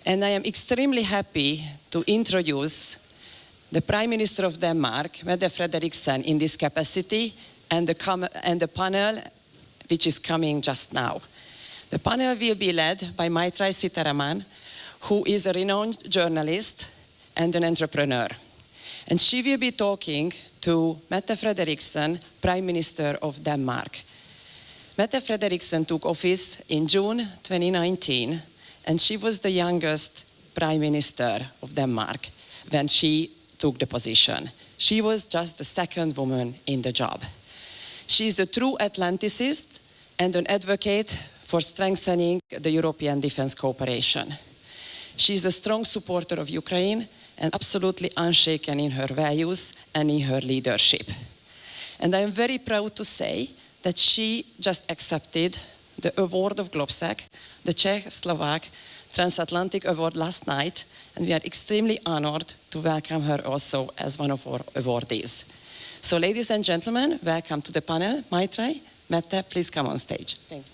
And I am extremely happy to introduce the Prime Minister of Denmark, Mette Frederiksen, in this capacity, and the panel which is coming just now. The panel will be led by Mette F, who is a renowned journalist and an entrepreneur. And she will be talking to Mette Frederiksen, Prime Minister of Denmark. Mette Frederiksen took office in June 2019, and she was the youngest Prime Minister of Denmark when she took the position. She was just the second woman in the job. She is a true Atlanticist and an advocate for strengthening the European defense cooperation. She is a strong supporter of Ukraine and absolutely unshaken in her values and in her leadership. And I am very proud to say that she just accepted the award of Globsec, the Czech-Slovak Transatlantic Award last night, and we are extremely honored to welcome her also as one of our awardees. So ladies and gentlemen, welcome to the panel. Mette, please come on stage. Thank you.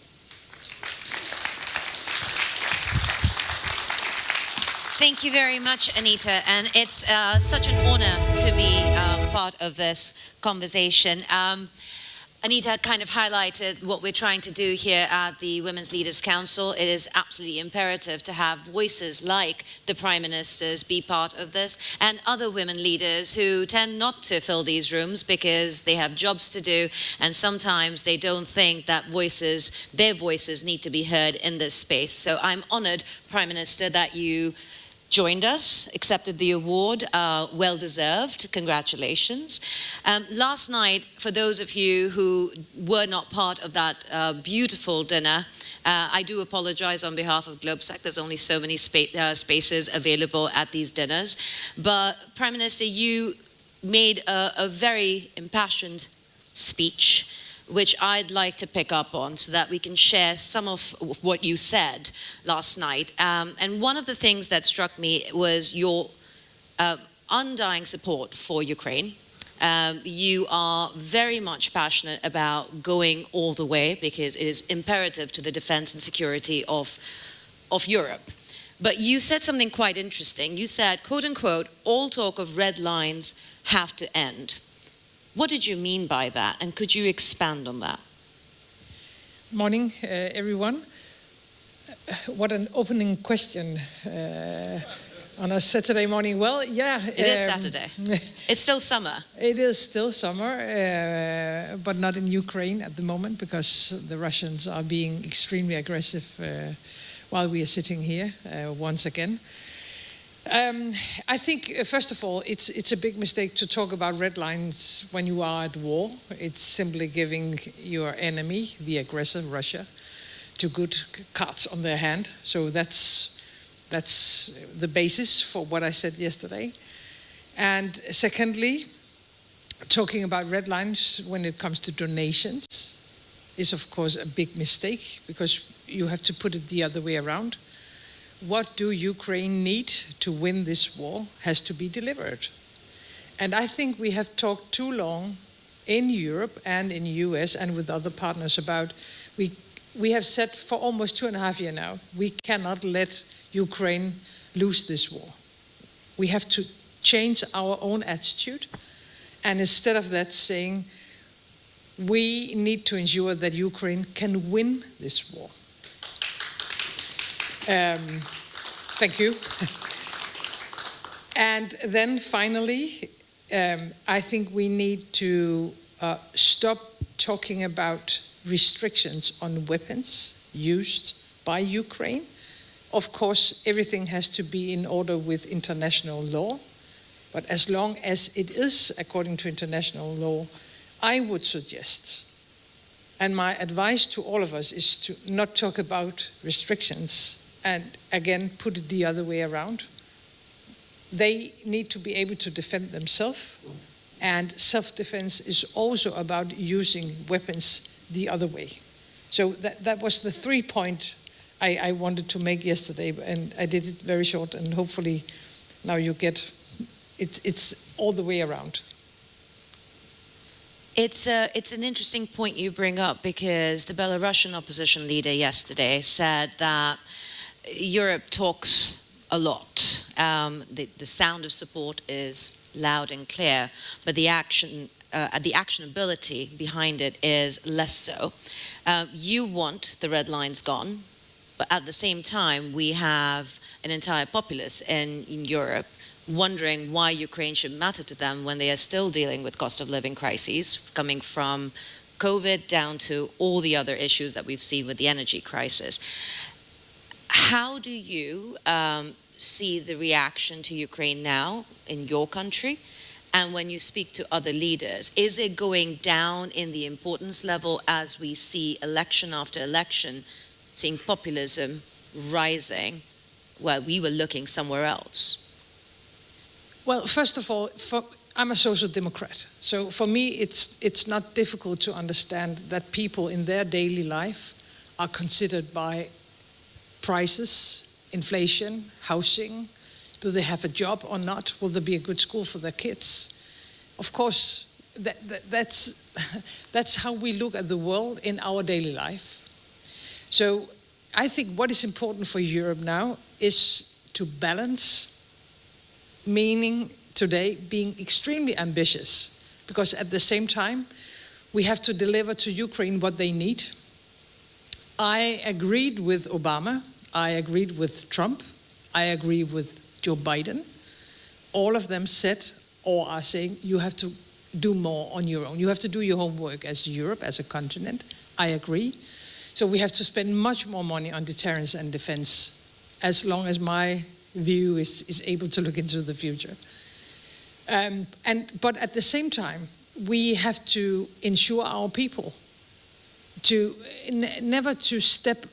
Thank you very much, Anita, and it's such an honor to be part of this conversation. Anita kind of highlighted what we're trying to do here at the Women's Leaders Council. It is absolutely imperative to have voices like the Prime Ministers be part of this, and other women leaders who tend not to fill these rooms because they have jobs to do, and sometimes they don't think that their voices need to be heard in this space. So I'm honored, Prime Minister, that you joined us, accepted the award, well deserved, congratulations. Last night, for those of you who were not part of that beautiful dinner, I do apologize on behalf of Globsec. There's only so many spaces available at these dinners. But Prime Minister, you made a very impassioned speech, which I'd like to pick up on so that we can share some of what you said last night. And one of the things that struck me was your undying support for Ukraine. You are very much passionate about going all the way because it is imperative to the defense and security of Europe. But you said something quite interesting. You said, quote unquote, all talk of red lines have to end. What did you mean by that, and could you expand on that? Morning, everyone. What an opening question on a Saturday morning. Well, yeah. It is Saturday. It's still summer. It is still summer, but not in Ukraine at the moment because the Russians are being extremely aggressive while we are sitting here once again. I think, first of all, it's a big mistake to talk about red lines when you are at war. It's simply giving your enemy, the aggressor, Russia, two good cards on their hand. So that's the basis for what I said yesterday. And secondly, talking about red lines when it comes to donations is, of course, a big mistake because you have to put it the other way around. What do Ukraine need to win this war has to be delivered. And I think we have talked too long in Europe and in the US and with other partners about, we have said for almost 2.5 years now, we cannot let Ukraine lose this war. We have to change our own attitude. And instead of that saying, we need to ensure that Ukraine can win this war. Thank you. And then finally, I think we need to stop talking about restrictions on weapons used by Ukraine. Of course, everything has to be in order with international law, but as long as it is according to international law, I would suggest, and my advice to all of us is to not talk about restrictions and again put it the other way around. They need to be able to defend themselves, and self-defense is also about using weapons the other way. So that was the 3 points I wanted to make yesterday, and I did it very short, and hopefully now you get it's all the way around. It's an interesting point you bring up because the Belarusian opposition leader yesterday said that Europe talks a lot. The sound of support is loud and clear, but the actionability behind it is less so. You want the red lines gone, but at the same time, we have an entire populace in Europe wondering why Ukraine should matter to them when they are still dealing with cost of living crises, coming from COVID down to all the other issues that we've seen with the energy crisis. How do you see the reaction to Ukraine now in your country? And when you speak to other leaders, is it going down in the importance level as we see election after election, seeing populism rising while we were looking somewhere else? Well, first of all, I'm a social democrat. So for me, it's not difficult to understand that people in their daily life are considered by prices, inflation, housing. Do they have a job or not? Will there be a good school for their kids? Of course, that's how we look at the world in our daily life. So I think what is important for Europe now is to balance, meaning today being extremely ambitious, because at the same time, we have to deliver to Ukraine what they need. I agreed with Obama, I agreed with Trump, I agree with Joe Biden. All of them said or are saying you have to do more on your own. You have to do your homework as Europe, as a continent. I agree. So we have to spend much more money on deterrence and defense, as long as my view is able to look into the future. But at the same time, we have to ensure our people to never to step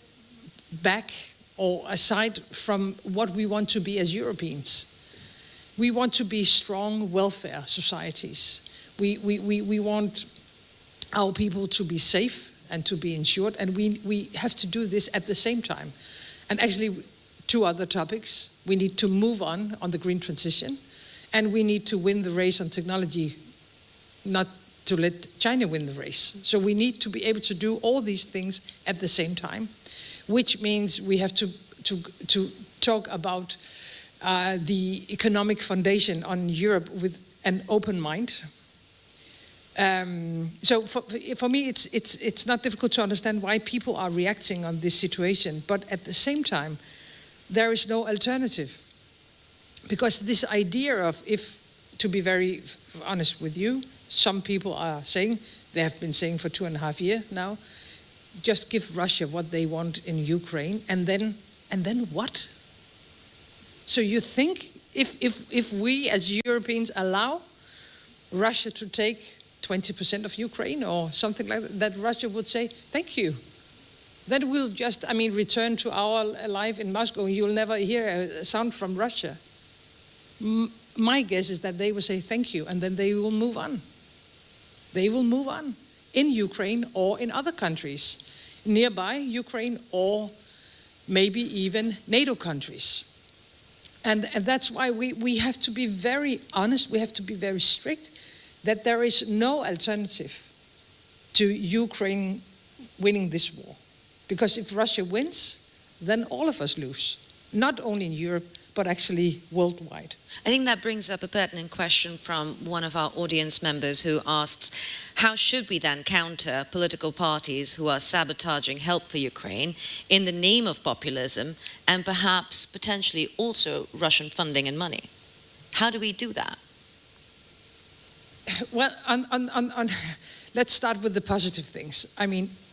back or aside from what we want to be as Europeans. We want to be strong welfare societies. We want our people to be safe and to be insured, and we have to do this at the same time. And actually, two other topics. We need to move on the green transition, and we need to win the race on technology, not to let China win the race. So we need to be able to do all these things at the same time, which means we have to talk about the economic foundation on Europe with an open mind. So for me, it's not difficult to understand why people are reacting on this situation, but at the same time, there is no alternative. Because this idea of, to be very honest with you, some people are saying, they have been saying for 2.5 years now, just give Russia what they want in Ukraine, and then what? So you think if we as Europeans allow Russia to take 20% of Ukraine or something like that Russia would say, thank you. Then we'll just, return to our life in Moscow, and you'll never hear a sound from Russia. My guess is that they will say thank you, and then they will move on. They will move on in Ukraine or in other countries nearby Ukraine, or maybe even NATO countries. And that's why we have to be very honest, we have to be very strict, that there is no alternative to Ukraine winning this war. Because if Russia wins, then all of us lose. Not only in Europe, but actually worldwide. I think that brings up a pertinent question from one of our audience members who asks, how should we then counter political parties who are sabotaging help for Ukraine in the name of populism and perhaps potentially also Russian funding and money? How do we do that? Well, let's start with the positive things.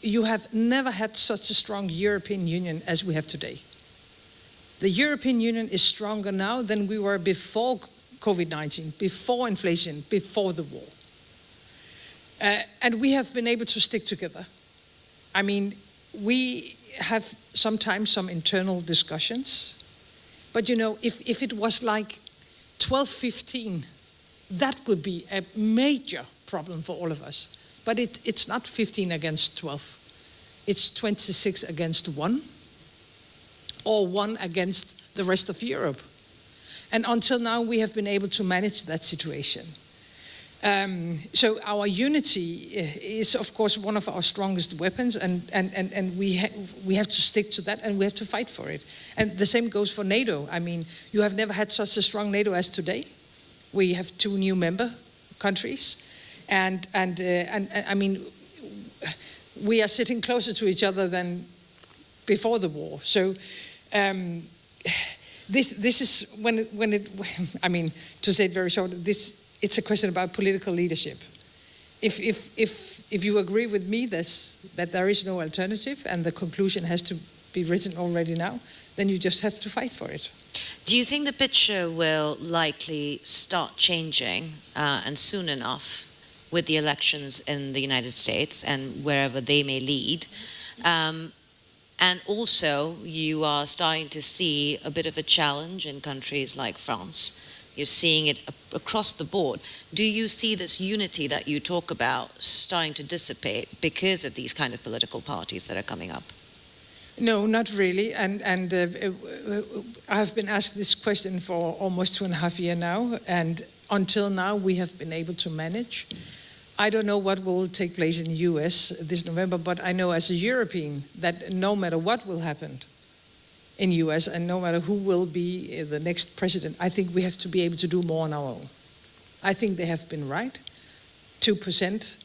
You have never had such a strong European Union as we have today. The European Union is stronger now than we were before COVID-19, before inflation, before the war. And we have been able to stick together. We have sometimes some internal discussions, but if it was like 12-15, that would be a major problem for all of us. But it's not 15 against 12. It's 26 against 1. Or 1 against the rest of Europe. And until now, we have been able to manage that situation. So our unity is, of course, one of our strongest weapons, and we have to stick to that, and we have to fight for it. And the same goes for NATO. I mean, you have never had such a strong NATO as today. We have 2 new member countries, and I mean, we are sitting closer to each other than before the war. So this is when it I mean, to say it very short, it's a question about political leadership. If you agree with me that there is no alternative and the conclusion has to be written already now, then you just have to fight for it. Do you think the picture will likely start changing and soon enough with the elections in the United States and wherever they may lead? And also, you are starting to see a bit of a challenge in countries like France. You're seeing it across the board. Do you see this unity that you talk about starting to dissipate because of these kind of political parties that are coming up? No, not really. And I've been asked this question for almost 2.5 years now, and until now we have been able to manage. I don't know what will take place in the US this November, but I know as a European that no matter what will happen in the US and no matter who will be the next president, I think we have to be able to do more on our own. I think they have been right. 2%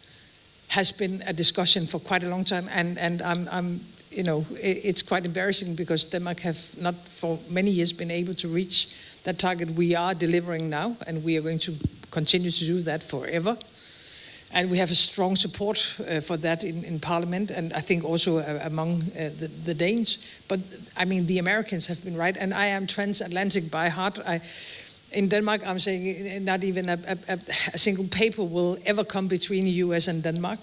has been a discussion for quite a long time, and I'm you know, it's quite embarrassing because Denmark have not for many years been able to reach that target. We are delivering now, and we are going to continue to do that forever. And we have a strong support for that in Parliament, and I think also among the Danes. But I mean, the Americans have been right, and I am transatlantic by heart. In Denmark, I'm saying not even a single paper will ever come between the US and Denmark.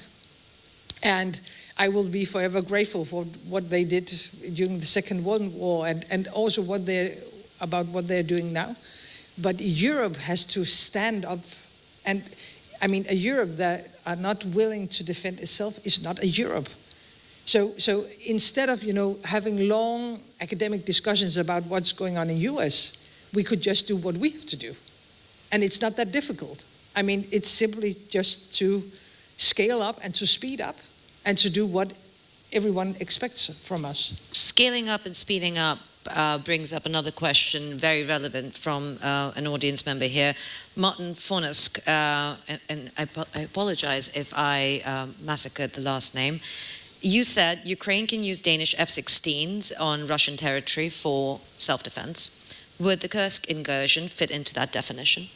And I will be forever grateful for what they did during the Second World War, and also what they're doing now. But Europe has to stand up, and I mean, a Europe that are not willing to defend itself is not a Europe. So instead of, you know, having long academic discussions about what's going on in US, we could just do what we have to do. And it's not that difficult. I mean, it's simply just to scale up and to speed up and to do what everyone expects from us. Scaling up and speeding up brings up another question, very relevant from an audience member here. Mette Frederiksen, and I apologize if I massacred the last name. You said Ukraine can use Danish F-16s on Russian territory for self-defense. Would the Kursk incursion fit into that definition?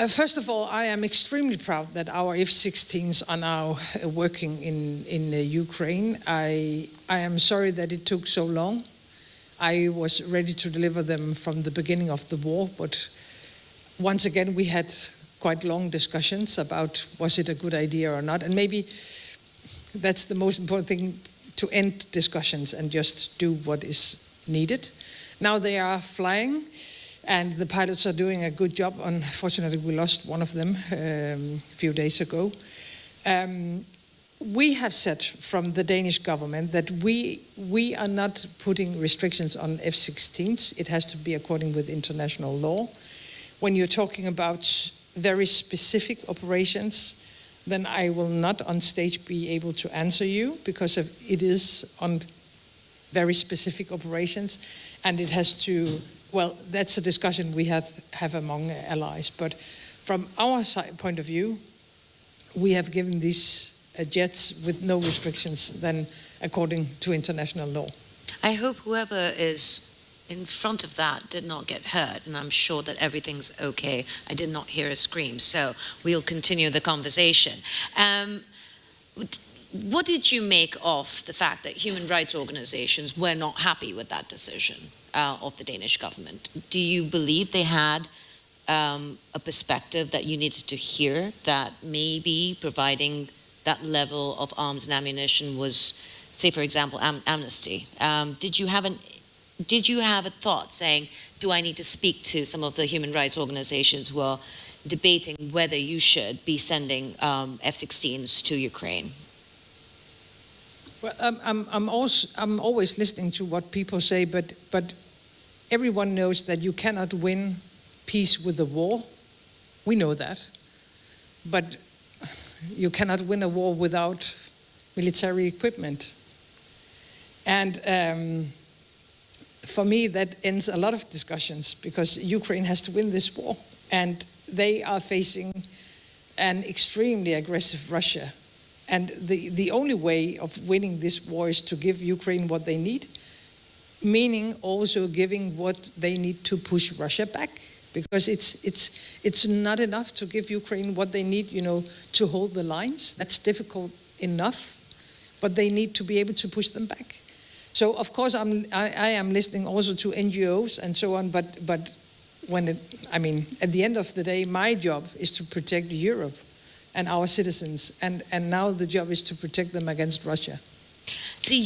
First of all, I am extremely proud that our F-16s are now working in Ukraine. I am sorry that it took so long. I was ready to deliver them from the beginning of the war, but once again we had quite long discussions about was it a good idea or not, and maybe that's the most important thing, to end discussions and just do what is needed. Now they are flying, and the pilots are doing a good job. Unfortunately, we lost one of them a few days ago. We have said from the Danish government that we are not putting restrictions on F-16s. It has to be according with international law. When you're talking about very specific operations, then I will not on stage be able to answer you, because it is on very specific operations, and it has to, well, that's a discussion we have among allies. But from our point of view, we have given these jets with no restrictions than according to international law. I hope whoever is in front of that did not get hurt, and I'm sure that everything's okay. I did not hear a scream, so we'll continue the conversation. What did you make of the fact that human rights organizations were not happy with that decision of the Danish government? Do you believe they had a perspective that you needed to hear, that maybe providing that level of arms and ammunition was, say for example, amnesty? Did you have a thought saying, do I need to speak to some of the human rights organizations who are debating whether you should be sending F-16s to Ukraine? Well, I'm always listening to what people say, but everyone knows that you cannot win peace with a war. We know that. But you cannot win a war without military equipment. And for me, that ends a lot of discussions, because Ukraine has to win this war. And they are facing an extremely aggressive Russia. And the only way of winning this war is to give Ukraine what they need, meaning also giving what they need to push Russia back. Because it's not enough to give Ukraine what they need, you know, to hold the lines. That's difficult enough, but they need to be able to push them back. So of course I am listening also to NGOs and so on, but when at the end of the day, my job is to protect Europe and our citizens, and now the job is to protect them against Russia. See,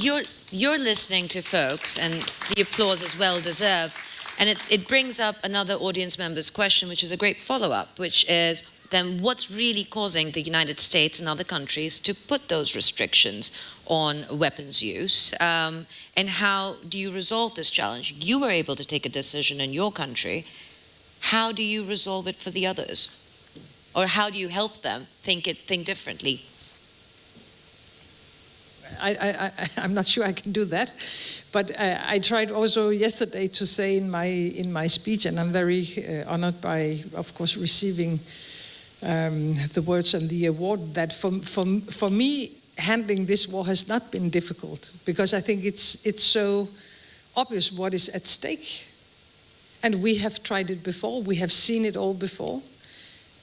you're listening to folks, and the applause is well deserved. And it brings up another audience member's question, which is a great follow-up, which is then what's really causing the United States and other countries to put those restrictions on weapons use? And how do you resolve this challenge? You were able to take a decision in your country. How do you resolve it for the others? Or how do you help them think differently? I'm not sure I can do that, but I tried also yesterday to say in my speech, and I'm very honored by, of course, receiving the words and the award, that for me, handling this war has not been difficult, because I think it's so obvious what is at stake, and we have tried it before, we have seen it all before.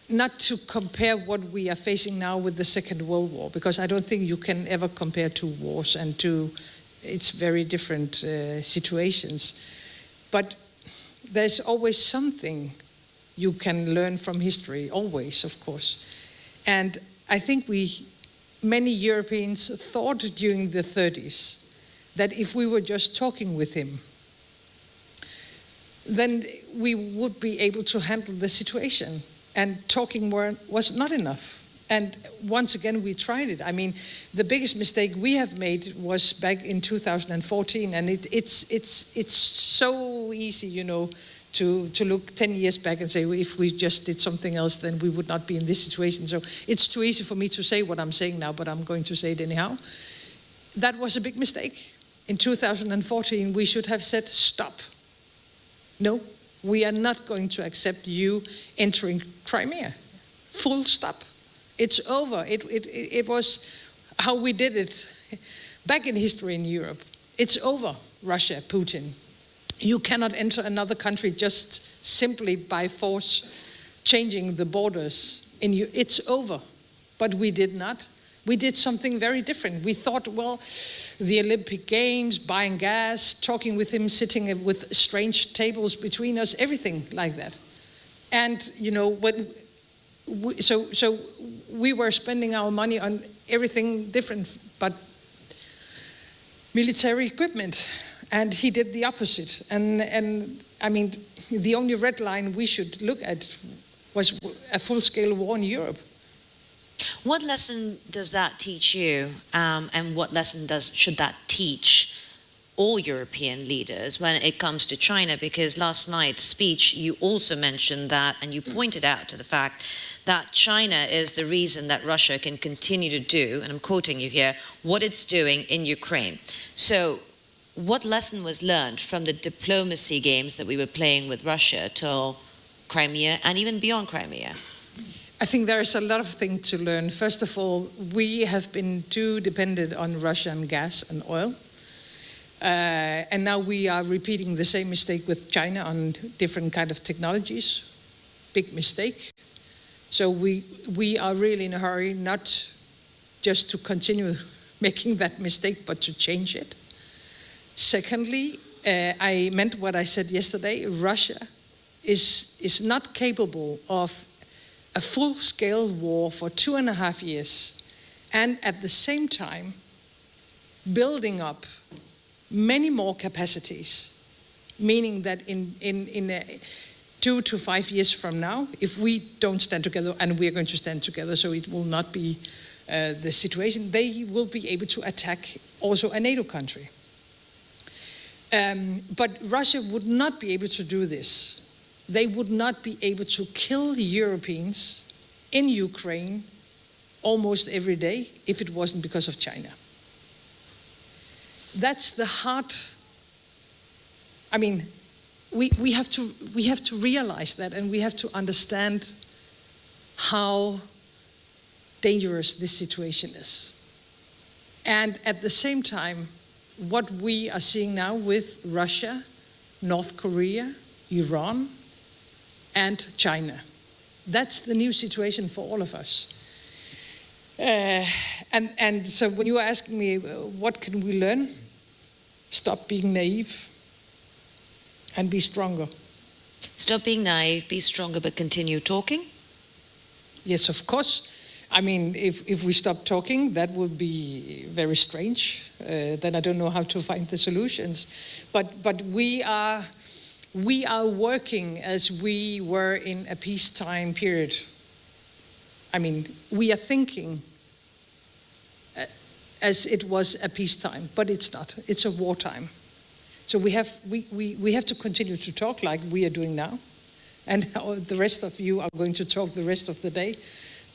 Not to compare what we are facing now with the Second World War, because I don't think you can ever compare two wars, and it's very different situations. But there's always something you can learn from history, always, of course. And I think many Europeans thought during the 30s that if we were just talking with him, then we would be able to handle the situation. And talking was not enough. And once again, we tried it. I mean, the biggest mistake we have made was back in 2014, and it's so easy, you know, to look 10 years back and say, well, if we just did something else, then we would not be in this situation. So it's too easy for me to say what I'm saying now, but I'm going to say it anyhow. That was a big mistake. In 2014, we should have said, stop. No. We are not going to accept you entering Crimea. Full stop. It's over. It was how we did it back in history in Europe. It's over, Russia, Putin. You cannot enter another country just simply by force, changing the borders. It's over. But we did not. We did something very different. We thought, well, the Olympic Games, buying gas, talking with him, sitting with strange tables between us, everything like that. And, you know, so we were spending our money on everything different, but military equipment. And he did the opposite. And I mean, the only red line we should look at was a full-scale war in Europe. What lesson does that teach you, and what lesson should that teach all European leaders when it comes to China? Because last night's speech, you also mentioned that, and you pointed out to the fact that China is the reason that Russia can continue to do, and I'm quoting you here, what it's doing in Ukraine. So what lesson was learned from the diplomacy games that we were playing with Russia till Crimea and even beyond Crimea? I think there is a lot of things to learn. First of all, we have been too dependent on Russian gas and oil. And now we are repeating the same mistake with China on different kind of technologies. Big mistake. So we are really in a hurry, not just to continue making that mistake, but to change it. Secondly, I meant what I said yesterday. Russia is not capable of a full-scale war for 2.5 years, and at the same time building up many more capacities, meaning that in 2 to 5 years from now, if we don't stand together, and we are going to stand together, so it will not be the situation, they will be able to attack also a NATO country. But Russia would not be able to do this they would not be able to kill Europeans in Ukraine almost every day if it wasn't because of China. That's the heart. I mean, we have to realize that, and we have to understand how dangerous this situation is. And at the same time, what we are seeing now with Russia, North Korea, Iran, and China. That's the new situation for all of us. And so when you are asking me, what can we learn? Stop being naive and be stronger. Stop being naive, be stronger, but continue talking? Yes, of course. I mean, if we stop talking, that would be very strange. Then I don't know how to find the solutions. But we are working as we were in a peacetime period. I mean, we are thinking as it was a peacetime, but it's not. It's a wartime. So we have to continue to talk like we are doing now, and the rest of you are going to talk the rest of the day.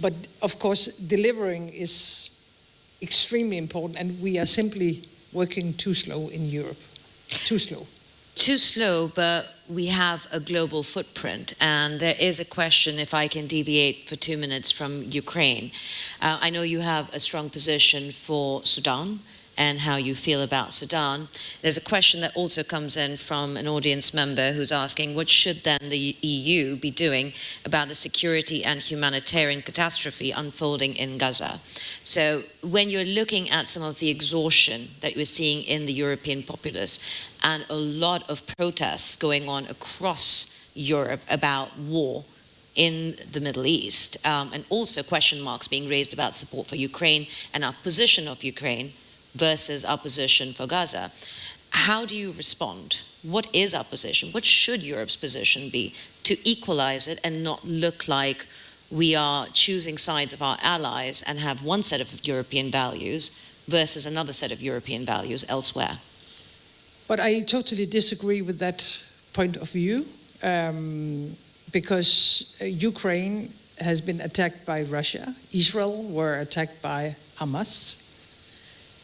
But of course, delivering is extremely important, and we are simply working too slow in Europe. Too slow. Too slow, but we have a global footprint, and there is a question, if I can deviate for 2 minutes from Ukraine. I know you have a strong position for Sudan and how you feel about Sudan. There's a question that also comes in from an audience member who's asking, what should then the EU be doing about the security and humanitarian catastrophe unfolding in Gaza? So when you're looking at some of the exhaustion that you're seeing in the European populace, and a lot of protests going on across Europe about war in the Middle East, and also question marks being raised about support for Ukraine and our position of Ukraine versus our position for Gaza. How do you respond? What is our position? What should Europe's position be to equalize it and not look like we are choosing sides of our allies and have one set of European values versus another set of European values elsewhere? But I totally disagree with that point of view, because Ukraine has been attacked by Russia. Israel were attacked by Hamas.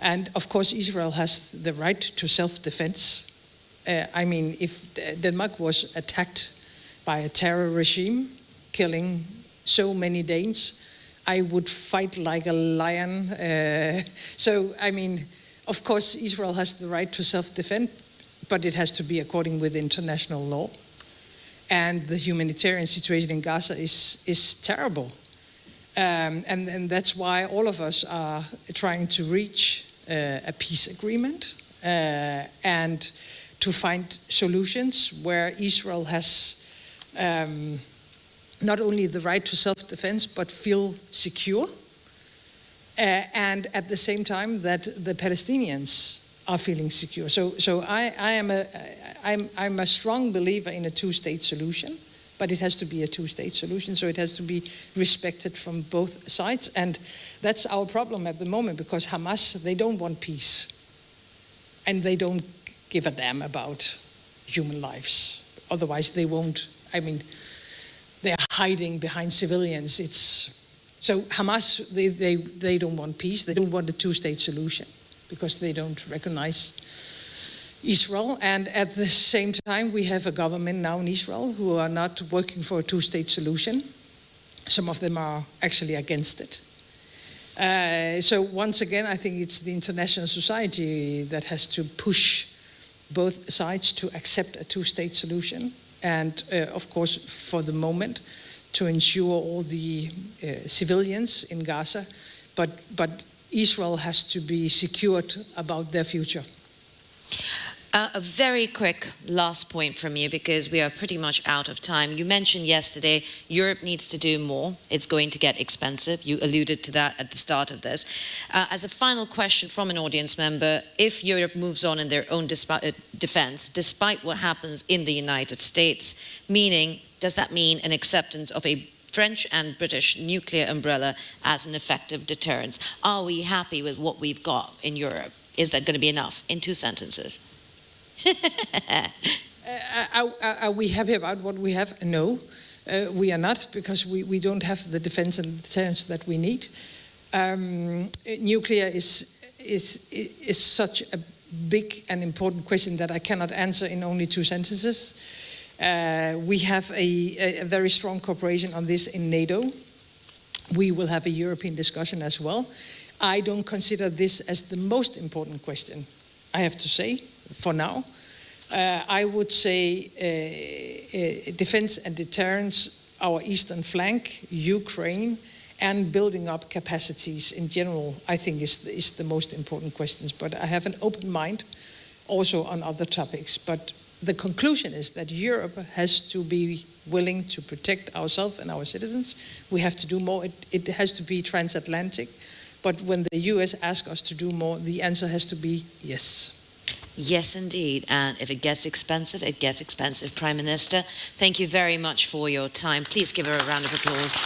And of course, Israel has the right to self-defense. I mean, if Denmark was attacked by a terror regime, killing so many Danes, I would fight like a lion. So, I mean, of course, Israel has the right to self-defend, but it has to be according with international law. And the humanitarian situation in Gaza is terrible. And that's why all of us are trying to reach a peace agreement and to find solutions where Israel has not only the right to self-defense but feel secure, and at the same time that the Palestinians are feeling secure. So I'm a strong believer in a two-state solution, but it has to be a two-state solution, so it has to be respected from both sides. And that's our problem at the moment, because Hamas, they don't want peace. And they don't give a damn about human lives. Otherwise they won't, I mean, they are hiding behind civilians. So Hamas, they don't want peace. They don't want a two-state solution because they don't recognize Israel, and at the same time we have a government now in Israel who are not working for a two-state solution. Some of them are actually against it. So once again, I think it's the international society that has to push both sides to accept a two-state solution, and of course for the moment to ensure all the civilians in Gaza, but Israel has to be secured about their future. A very quick last point from you, because we are pretty much out of time. You mentioned yesterday Europe needs to do more. It's going to get expensive. You alluded to that at the start of this. As a final question from an audience member, if Europe moves on in their own defense, despite what happens in the United States, meaning, does that mean an acceptance of a French and British nuclear umbrella as an effective deterrence? Are we happy with what we've got in Europe? Is that going to be enough? In 2 sentences. Are we happy about what we have? No, we are not, because we don't have the defense and deterrence that we need. Nuclear is such a big and important question that I cannot answer in only 2 sentences. We have a very strong cooperation on this in NATO. We will have a European discussion as well. I don't consider this as the most important question, I have to say, for now. I would say defense and deterrence, our eastern flank, Ukraine, and building up capacities in general, I think is the most important questions. But I have an open mind also on other topics. But the conclusion is that Europe has to be willing to protect ourselves and our citizens. We have to do more. It has to be transatlantic. But when the US asks us to do more, the answer has to be yes. Yes, indeed. And if it gets expensive, it gets expensive. Prime Minister, thank you very much for your time. Please give her a round of applause.